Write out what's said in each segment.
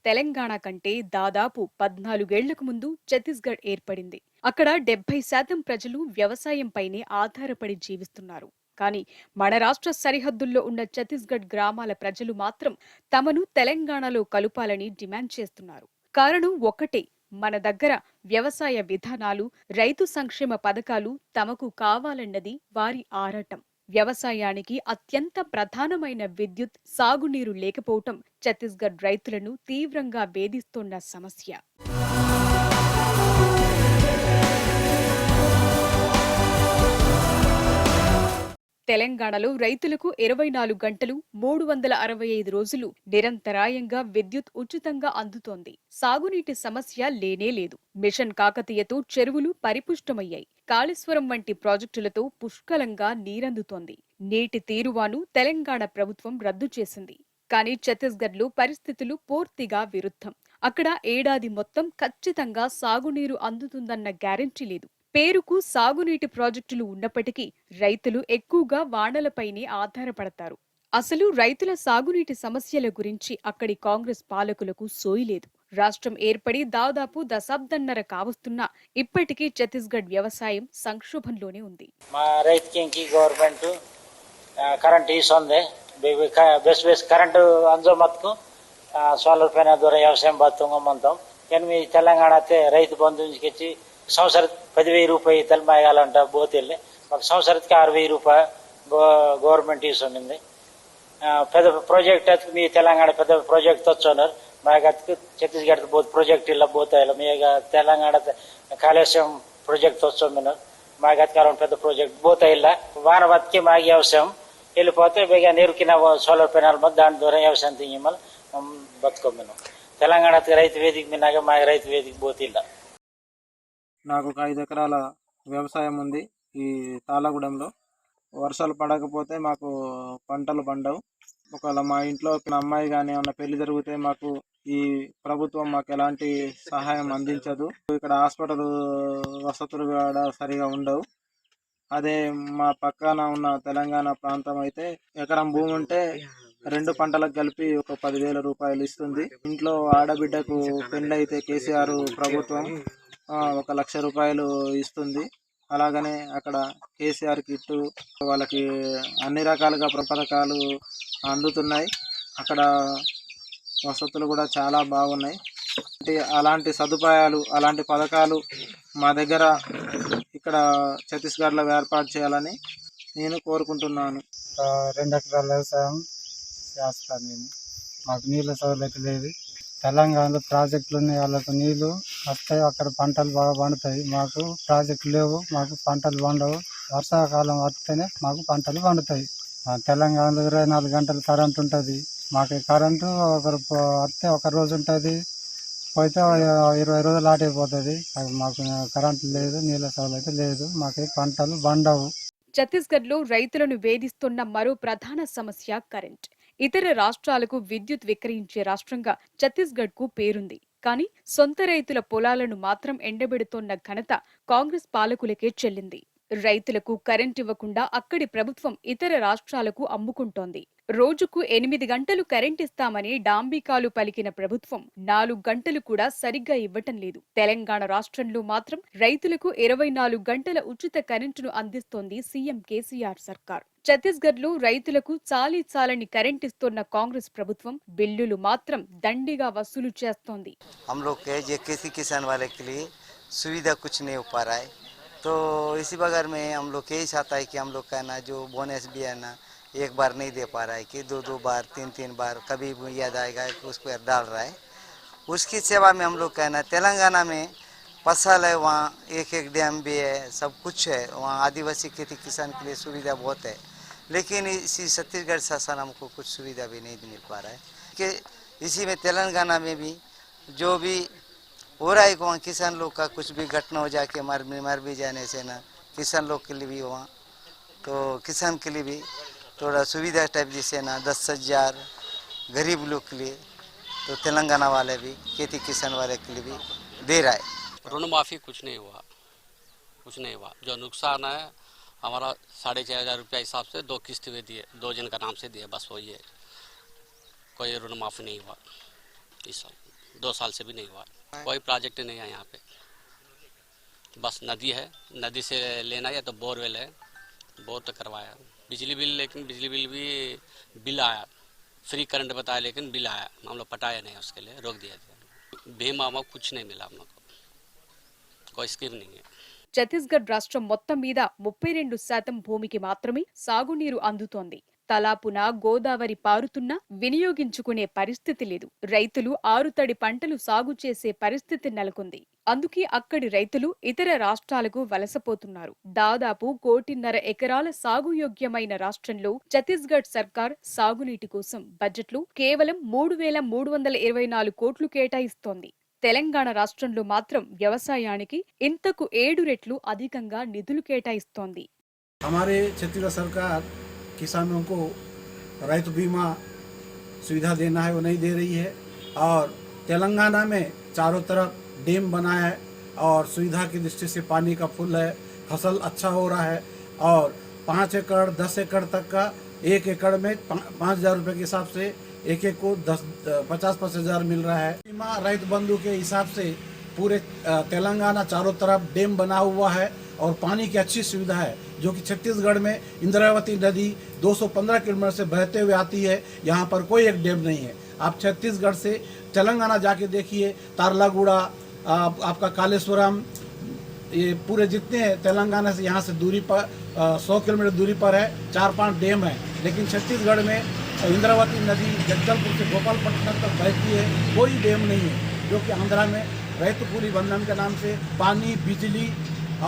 తెలంగాణ కంటే దాదాపు 14 ఏళ్లకు ముందు ఛత్తీస్గఢ్ ఏర్పడింది. అక్కడ 70% ప్రజలు వ్యవసాయంపైనే ఆధారపడి జీవిస్తున్నారు. కానీ మన రాష్ట్ర సరిహద్దుల్లో ఉన్న ఛత్తీస్గఢ్ గ్రామాల ప్రజలు మాత్రం తమను తెలంగాణలో కలుపాలని డిమాండ్ చేస్తున్నారు. కారణం ఒక్కటే, మన దగ్గర వ్యవసాయ విధానాలు, రైతు సంక్షేమ పథకాలు తమకు కావాలన్నది వారి ఆరాటం. వ్యవసాయానికి అత్యంత ప్రధానమైన విద్యుత్, సాగునీరు లేకపోవటం ఛత్తీస్గఢ్ రైతులను తీవ్రంగా వేధిస్తోన్న సమస్య. తెలంగాణలో రైతులకు 24 గంటలు 365 రోజులు నిరంతరాయంగా విద్యుత్ ఉచితంగా అందుతోంది. సాగునీటి సమస్య లేనే లేదు. మిషన్ కాకతీయతో చెరువులు పరిపుష్టమయ్యాయి. కాళేశ్వరం వంటి ప్రాజెక్టులతో పుష్కలంగా నీరందుతోంది. నీటి తీరువాను తెలంగాణ ప్రభుత్వం రద్దు చేసింది. కానీ ఛత్తీస్గఢ్లో పరిస్థితులు పూర్తిగా విరుద్ధం. అక్కడ ఏడాది మొత్తం ఖచ్చితంగా సాగునీరు అందుతుందన్న గ్యారెంటీ లేదు. పేరుకు సాగునీటి ప్రాజెక్టులు ఉన్నప్పటికీ రైతులు ఎక్కువగా వానలపైనే ఆధారపడతారు. అసలు రైతుల సాగునీటి సమస్యల గురించి అక్కడి కాంగ్రెస్ పాలకులకు సోయిలేదు. రాష్ట్రం ఏర్పడి దాదాపు దశాబ్దన్నర కావస్తున్నా ఇప్పటికీ ఛత్తీస్గఢ్ వ్యవసాయం సంక్షోభంలోనే ఉంది. మా రైతుకి గవర్నమెంట్ కరెంట్ ఇస్తుంది. బెస్ట్ కరెంటు అంజమత్కు సోలార్ ప్యానల్ ద్వారా వ్యవసాయం బతుంగమంతాం. కానీ మీ తెలంగాణ రైతు బంధు నుంచి సంవత్సరం 10,000 రూపాయలు తెలమాయాలంట పోతెళ్ళి ఒక సంవత్సరానికి 6,000 రూపాయలు గవర్నమెంట్ ఇస్తుంది. పెద్ద ప్రాజెక్ట్ మీ తెలంగాణ పెద్ద ప్రాజెక్ట్ వచ్చున్నారు. మాకు ఛత్తీస్గఢ్ बहुत प्रोजेक्ट ఇలా పోతాయి. మీ తెలంగాణ కాళేశ్వరం ప్రాజెక్ట్ వచ్చున్నారు. మాకు కాలం పెద్ద ప్రాజెక్ట్ పోతాయి. వాన బతికి మాకు వ్యవసాయం వెళ్ళిపోతే బేగా నీరుకిన సోలార్ ప్యానల్ మీద దాని ద్వారా వ్యవసాయం తీయమని బతుకోం. మేము తెలంగాణ రైతు వేదిక మీనాగా మాకు రైతు వేదిక పోతిల్లా. నాకు ఒక 5 ఎకరాల వ్యవసాయం ఉంది ఈ తాళగూడెంలో. వర్షాలు పడకపోతే మాకు పంటలు పండవు. ఒకవేళ మా ఇంట్లో నా అమ్మాయి కానీ ఏమన్నా పెళ్లి జరిగితే మాకు ఈ ప్రభుత్వం మాకు ఎలాంటి సహాయం అందించదు. ఇక్కడ హాస్పిటల్ వసతులు కూడా సరిగా ఉండవు. అదే మా పక్కన ఉన్న తెలంగాణ ప్రాంతం అయితే ఎకరం భూమి ఉంటే 2 పంటలకు కలిపి ఒక 10,000 రూపాయలు ఇస్తుంది. ఇంట్లో ఆడబిడ్డకు పెళ్లి అయితే కేసీఆర్ ప్రభుత్వం 1,00,000 రూపాయలు ఇస్తుంది. అలాగనే అక్కడ కేసీఆర్ కిట్టు వాళ్ళకి అన్ని రకాలుగా పథకాలు అందుతున్నాయి. అక్కడ వసతులు కూడా చాలా బాగున్నాయి. అలాంటి సదుపాయాలు, అలాంటి పథకాలు మా దగ్గర ఇక్కడ ఛత్తీస్గఢ్లో ఏర్పాటు చేయాలని నేను కోరుకుంటున్నాను. 2 ఎకరాల వ్యవసాయం చేస్తాను నేను. మాకు నీళ్ళ సౌలభ్యం లేదు. తెలంగాణలో ప్రాజెక్టులు ఉన్నాయి, వాళ్ళకు నీళ్లు వస్తాయి, అక్కడ పంటలు బాగా పండుతాయి. మాకు ప్రాజెక్టులు లేవు, మాకు పంటలు పండవు. వర్షాకాలం వస్తేనే మాకు పంటలు పండుతాయి. తెలంగాణలో 24 గంటలు కరెంట్ ఉంటుంది. మాకు కరెంటు వస్తే ఒక రోజు ఉంటుంది, పోతే 20 రోజులు ఆటైపోతుంది. మాకు కరెంటు లేదు, నీళ్ళ సౌలభ్యం లేదు, మాకు పంటలు పండవు. ఛత్తీస్గఢ్లో రైతులను వేధిస్తున్న మరో ప్రధాన సమస్య కరెంట్. ఇతర రాష్ట్రాలకు విద్యుత్ విక్రయించే రాష్ట్రంగా ఛత్తీస్గఢ్కు పేరుంది. కానీ సొంత రైతుల పొలాలను మాత్రం ఎండబెడుతోన్న ఘనత కాంగ్రెస్ పాలకులకే చెల్లింది. రైతులకు కరెంట్ ఇవ్వకుండా అక్కడి ప్రభుత్వం ఇతర రాష్ట్రాలకు అమ్ముకుంటోంది. రోజుకు 8 గంటలు కరెంట్ ఇస్తామని డాంబికాలు పలికిన ప్రభుత్వం 4 గంటలు కూడా సరిగ్గా ఇవ్వటం లేదు. తెలంగాణ రాష్ట్రంలో మాత్రం రైతులకు 24 గంటల ఉచిత కరెంటును అందిస్తోంది సీఎం కేసీఆర్ సర్కార్. ఛత్తీస్గఢ్లో రైతులకు చాలని కరెంట్ ఇస్తున్న కాంగ్రెస్ ప్రభుత్వం బిల్లులు మాత్రం దండిగా వసూలు చేస్తోంది. तो इसी बगैर में हम लोग यही चाहता है कि हम लोग का ना जो बोनस भी है ना एक बार नहीं दे पा रहा है कि 2 बार 3 बार कभी भी याद आएगा कि उसको डाल रहा है। उसकी सेवा में हम लोग का ना तेलंगाना में फसल है, वहाँ एक डैम भी है, सब कुछ है। वहाँ आदिवासी खेती किसान के लिए सुविधा बहुत है, लेकिन इसी छत्तीसगढ़ शासन हमको कुछ सुविधा भी नहीं मिल पा रहा है। कि इसी में तेलंगाना में भी जो भी हो रहा है कि वहाँ किसान लोग का कुछ भी घटना हो जाके मर भी जाने से ना किसान लोग के लिए भी वहाँ तो किसान के लिए भी थोड़ा सुविधा टाइप जैसे ना 10,000 गरीब लोग के लिए तो तेलंगाना वाले भी खेती किसान वाले के लिए भी दे रहा है। ऋण माफ़ी कुछ नहीं हुआ। जो नुकसान है हमारा 4,500 रुपया हिसाब से 2 किस्त में दिए, 2 जन का नाम से दिए, बस वही है। कोई ऋण माफ़ी नहीं हुआ इस साल। 2 साल से भी नहीं हुआ। कोई प्रोजेक्ट नहीं है यहाँ पे, बस नदी है, नदी से लेना है तो बोरवेल है, बोर तो करवाया। बिजली बिल, लेकिन बिजली बिल भी बिल आया, फ्री करंट बताया लेकिन बिल आया, हम लोग पटाया नहीं, उसके लिए रोक दिया था। भीमा कुछ नहीं मिला हम लोग को, कोई स्कीम नहीं है। ఛత్తీస్గఢ్ రాష్ట్రం మొత్తం మీద 32% భూమికి మాత్రమే సాగునీరు అందుతోంది. తలాపున గోదావరి పారుతున్నా వినియోగించుకునే పరిస్థితి లేదు. రైతులు ఆరుతడి పంటలు సాగు చేసే పరిస్థితి నెలకొంది. అందుకే అక్కడి రైతులు ఇతర రాష్ట్రాలకు వలసపోతున్నారు. దాదాపు 1.5 ఎకరాల సాగుయోగ్యమైన రాష్ట్రంలో ఛత్తీస్గఢ్ సర్కార్ సాగునీటి కోసం బడ్జెట్లో కేవలం 3,324 కోట్లు కేటాయిస్తోంది. తెలంగాణ రాష్ట్రంలో మాత్రం వ్యవసాయానికి ఇంతకు 7 రెట్లు అధికంగా నిధులు కేటాయిస్తోంది. हमारे छत्तीसगढ़ सरकार किसानों को రైతు बीमा सुविधा देना है वो नहीं दे रही है, और तेलंगाना में चारों तरफ डैम बना है और सुविधा की दृष्टि से पानी का फुल है, फसल अच्छा हो रहा है, और 5 एकड़ 10 एकड़ तक का 1 एकड़ में 5,000 रुपये के हिसाब से एक को 50-50 हज़ार मिल रहा है। बीमा రైతు बंधु के हिसाब से पूरे तेलंगाना चारों तरफ डैम बना हुआ है और पानी की अच्छी सुविधा है, जो कि छत्तीसगढ़ में इंद्रावती नदी 215 किलोमीटर से बहते हुए आती है। यहाँ पर कोई एक डैम नहीं है। आप छत्तीसगढ़ से तेलंगाना जाके देखिए, तारलागुड़ा, आपका कालेश्वरम, ये पूरे जितने तेलंगाना से यहाँ से दूरी पर 100 किलोमीटर दूरी पर है, 4-5 डैम है। लेकिन छत्तीसगढ़ में इंद्रावती नदी जगदलपुर से गोपालपट्टनम तक बहती है, कोई डैम नहीं है, जो कि आंध्रा में రైతుకూలి बंधन के नाम से पानी, बिजली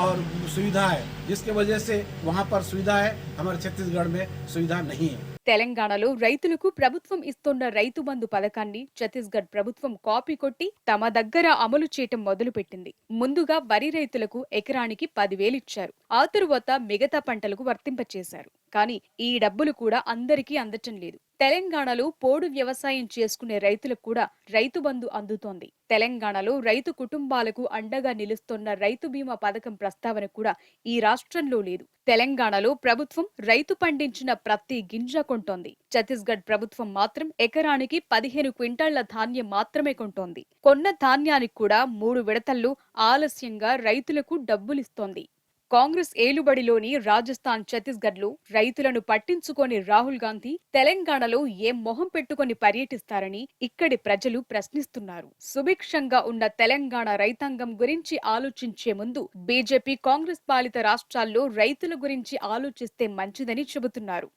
और सुविधा है, जिसके वजह से वहाँ पर सुविधा है, हमारे छत्तीसगढ़ में सुविधा नहीं है। తెలంగాణలో రైతులకు ప్రభుత్వం ఇస్తోన్న రైతు బంధు పథకాన్ని ఛత్తీస్గఢ్ ప్రభుత్వం కాపీ కొట్టి తమ దగ్గర అమలు చేయటం మొదలుపెట్టింది. ముందుగా వరి రైతులకు ఎకరానికి 10,000 ఇచ్చారు. ఆ తరువాత మిగతా పంటలకు వర్తింపచేశారు. కానీ ఈ డబ్బులు కూడా అందరికీ అందటం లేదు. తెలంగాణలో పోడు వ్యవసాయం చేసుకునే రైతులకు కూడా రైతు బంధు అందుతోంది. తెలంగాణలో రైతు కుటుంబాలకు అండగా నిలుస్తోన్న రైతు బీమా పథకం ప్రస్తావన కూడా ఈ రాష్ట్రంలో లేదు. తెలంగాణలో ప్రభుత్వం రైతు పండించిన ప్రతి గింజ కొంటోంది. ఛత్తీస్గఢ్ ప్రభుత్వం మాత్రం ఎకరానికి 15 క్వింటాళ్ల ధాన్యం మాత్రమే కొంటోంది. కొన్న ధాన్యానికి కూడా 3 విడతల్లో ఆలస్యంగా రైతులకు డబ్బులిస్తోంది. కాంగ్రెస్ ఏలుబడిలోని రాజస్థాన్, ఛత్తీస్గఢ్లో రైతులను పట్టించుకోని రాహుల్ గాంధీ తెలంగాణలో ఏం మొహం పెట్టుకొని పర్యటిస్తారని ఇక్కడి ప్రజలు ప్రశ్నిస్తున్నారు. సుభిక్షంగా ఉన్న తెలంగాణ రైతాంగం గురించి ఆలోచించే ముందు బీజేపీ, కాంగ్రెస్ పాలిత రాష్ట్రాల్లో రైతుల గురించి ఆలోచిస్తే మంచిదని చెబుతున్నారు.